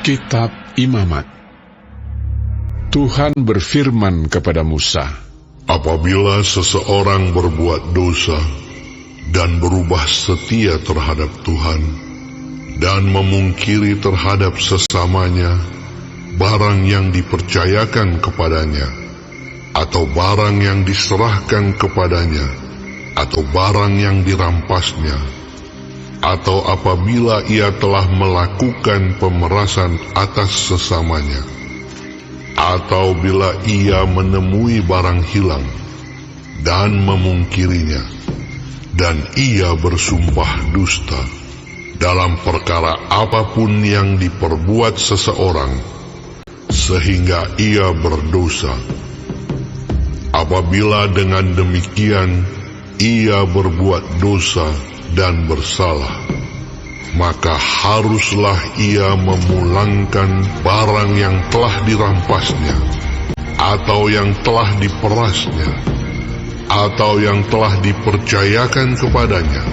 Kitab Imamat. Tuhan berfirman kepada Musa, apabila seseorang berbuat dosa dan berubah setia terhadap Tuhan dan memungkiri terhadap sesamanya barang yang dipercayakan kepadanya, atau barang yang diserahkan kepadanya, atau barang yang dirampasnya, atau apabila ia telah melakukan pemerasan atas sesamanya, atau bila ia menemui barang hilang dan memungkirinya, dan ia bersumpah dusta dalam perkara apapun yang diperbuat seseorang, sehingga ia berdosa. Apabila dengan demikian ia berbuat dosa dan bersalah, maka haruslah ia memulangkan barang yang telah dirampasnya, atau yang telah diperasnya, atau yang telah dipercayakan kepadanya,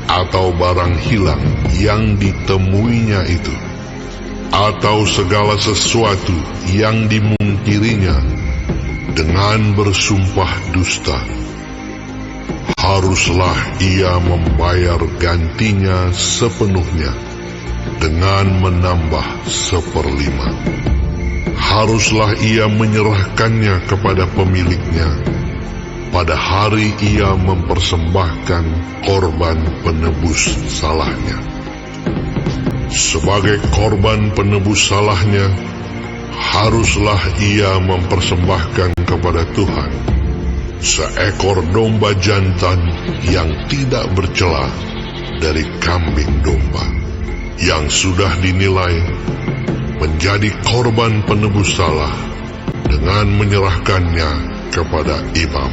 atau barang hilang yang ditemuinya itu, atau segala sesuatu yang dimungkirinya dengan bersumpah dusta. Haruslah ia membayar gantinya sepenuhnya dengan menambah 1/5. Haruslah ia menyerahkannya kepada pemiliknya pada hari ia mempersembahkan korban penebus salahnya. Sebagai korban penebus salahnya, haruslah ia mempersembahkan kepada Tuhan seekor domba jantan yang tidak bercela dari kambing domba, yang sudah dinilai menjadi korban penebus salah, dengan menyerahkannya kepada imam.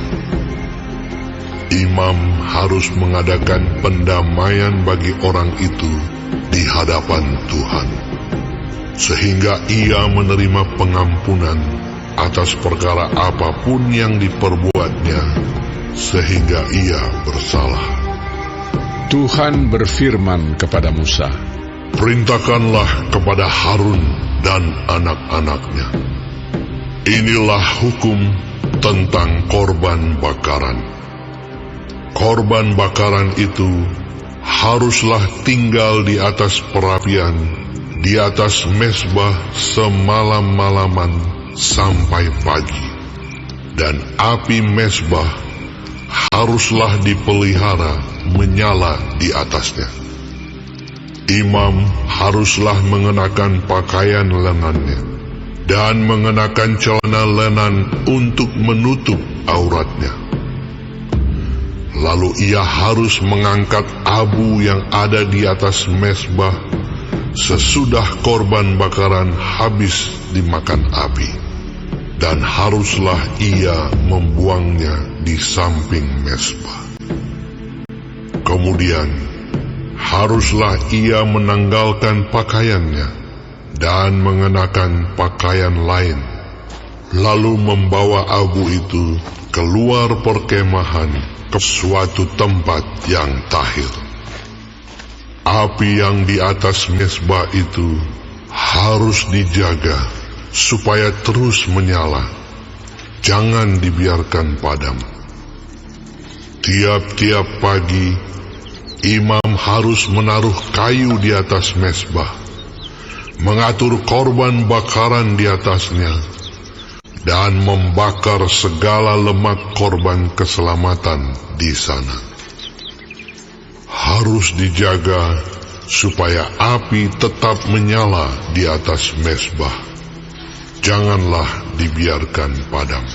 Imam harus mengadakan pendamaian bagi orang itu di hadapan Tuhan, sehingga ia menerima pengampunan atas perkara apapun yang diperbuatnya, sehingga ia bersalah. Tuhan berfirman kepada Musa, perintahkanlah kepada Harun dan anak-anaknya, inilah hukum tentang korban bakaran. Korban bakaran itu haruslah tinggal di atas perapian, di atas mezbah semalam-malaman sampai pagi, dan api mezbah haruslah dipelihara menyala di atasnya. Imam haruslah mengenakan pakaian lengannya dan mengenakan celana lenan untuk menutup auratnya. Lalu ia harus mengangkat abu yang ada di atas mezbah sesudah korban bakaran habis dimakan api, dan haruslah ia membuangnya di samping mezbah. Kemudian haruslah ia menanggalkan pakaiannya dan mengenakan pakaian lain, lalu membawa abu itu keluar perkemahan ke suatu tempat yang tahir. Api yang di atas mezbah itu harus dijaga supaya terus menyala, jangan dibiarkan padam. Tiap-tiap pagi, imam harus menaruh kayu di atas mezbah, mengatur korban bakaran di atasnya, dan membakar segala lemak korban keselamatan di sana. Harus dijaga supaya api tetap menyala di atas mezbah, janganlah dibiarkan padam.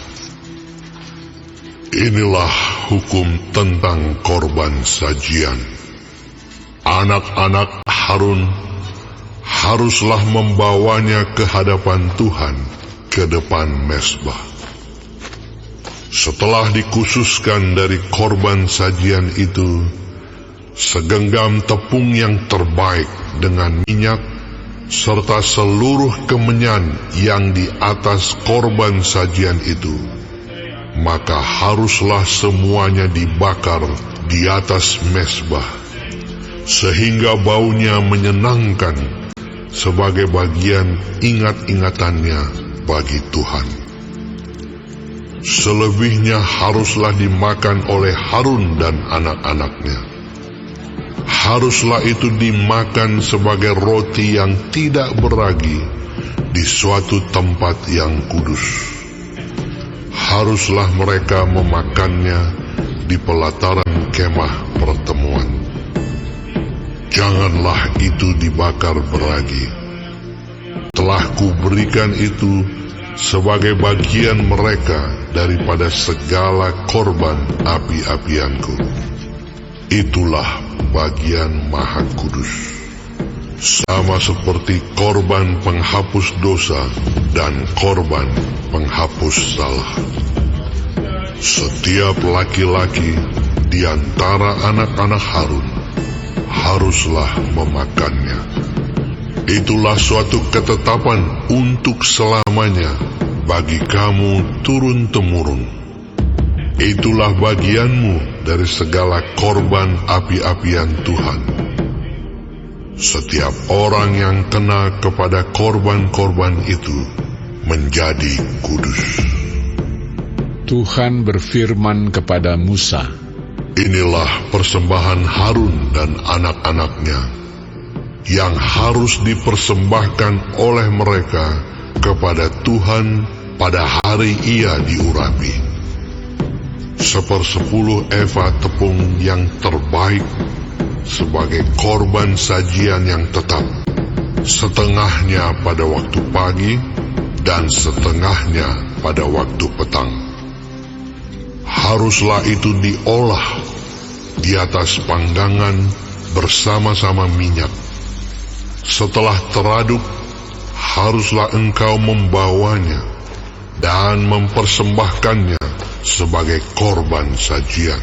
Inilah hukum tentang korban sajian. Anak-anak Harun haruslah membawanya ke hadapan Tuhan ke depan mezbah. Setelah dikhususkan dari korban sajian itu, segenggam tepung yang terbaik dengan minyak, serta seluruh kemenyan yang di atas korban sajian itu, maka haruslah semuanya dibakar di atas mezbah, sehingga baunya menyenangkan sebagai bagian ingat-ingatannya bagi Tuhan. Selebihnya haruslah dimakan oleh Harun dan anak-anaknya. Haruslah itu dimakan sebagai roti yang tidak beragi di suatu tempat yang kudus. Haruslah mereka memakannya di pelataran kemah pertemuan. Janganlah itu dibakar beragi. Telah kuberikan itu sebagai bagian mereka daripada segala korban api-apianku. Itulah bagian maha kudus, sama seperti korban penghapus dosa dan korban penghapus salah. Setiap laki-laki di antara anak-anak Harun haruslah memakannya. Itulah suatu ketetapan untuk selamanya bagi kamu turun-temurun. Itulah bagianmu dari segala korban api-apian Tuhan. Setiap orang yang kena kepada korban-korban itu menjadi kudus. Tuhan berfirman kepada Musa, Inilah persembahan Harun dan anak-anaknya yang harus dipersembahkan oleh mereka kepada Tuhan pada hari ia diurapi. 1/10 eva tepung yang terbaik sebagai korban sajian yang tetap, setengahnya pada waktu pagi dan setengahnya pada waktu petang. Haruslah itu diolah di atas panggangan bersama-sama minyak. Setelah teraduk, haruslah engkau membawanya dan mempersembahkannya sebagai korban sajian.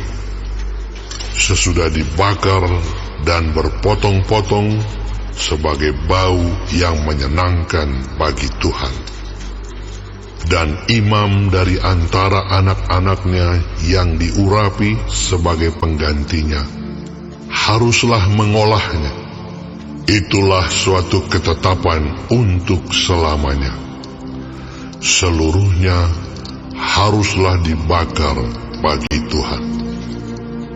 Sesudah dibakar dan berpotong-potong sebagai bau yang menyenangkan bagi Tuhan. Dan imam dari antara anak-anaknya yang diurapi sebagai penggantinya haruslah mengolahnya. Itulah suatu ketetapan untuk selamanya. Seluruhnya haruslah dibakar bagi Tuhan.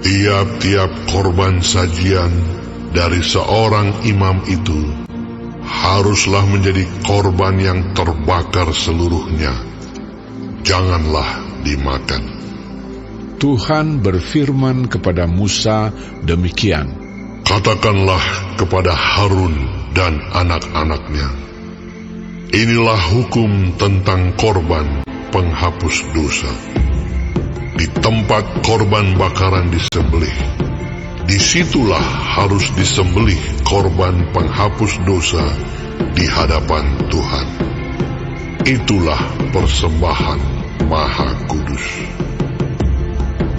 Tiap-tiap korban sajian dari seorang imam itu haruslah menjadi korban yang terbakar seluruhnya. Janganlah dimakan. Tuhan berfirman kepada Musa demikian, Katakanlah kepada Harun dan anak-anaknya, inilah hukum tentang korban penghapus dosa. Di tempat korban bakaran disembelih, disitulah harus disembelih korban penghapus dosa di hadapan Tuhan. Itulah persembahan maha kudus.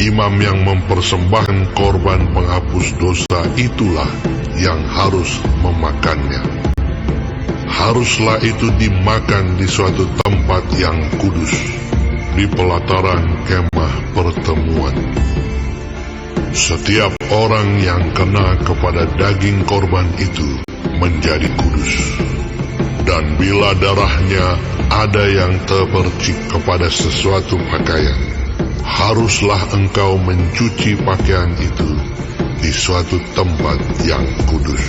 Imam yang mempersembahkan korban penghapus dosa itulah yang harus memakannya. Haruslah itu dimakan di suatu tempat yang kudus, di pelataran kemah pertemuan. Setiap orang yang kena kepada daging korban itu menjadi kudus. Dan bila darahnya ada yang terpercik kepada sesuatu pakaian, haruslah engkau mencuci pakaian itu di suatu tempat yang kudus.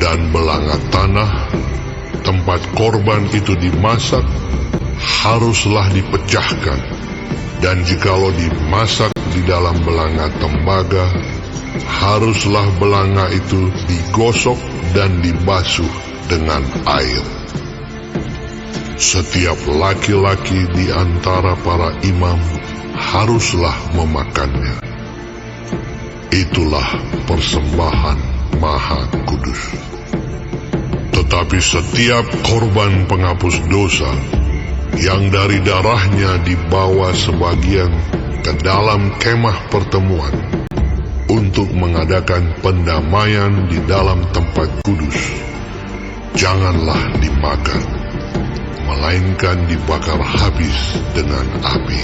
Dan belanga tanah tempat korban itu dimasak haruslah dipecahkan, dan jikalau dimasak di dalam belanga tembaga, haruslah belanga itu digosok dan dibasuh dengan air. Setiap laki-laki di antara para imam haruslah memakannya. Itulah persembahan maha kudus. Tetapi setiap korban penghapus dosa yang dari darahnya dibawa sebagian ke dalam kemah pertemuan untuk mengadakan pendamaian di dalam tempat kudus, janganlah dimakan, melainkan dibakar habis dengan api.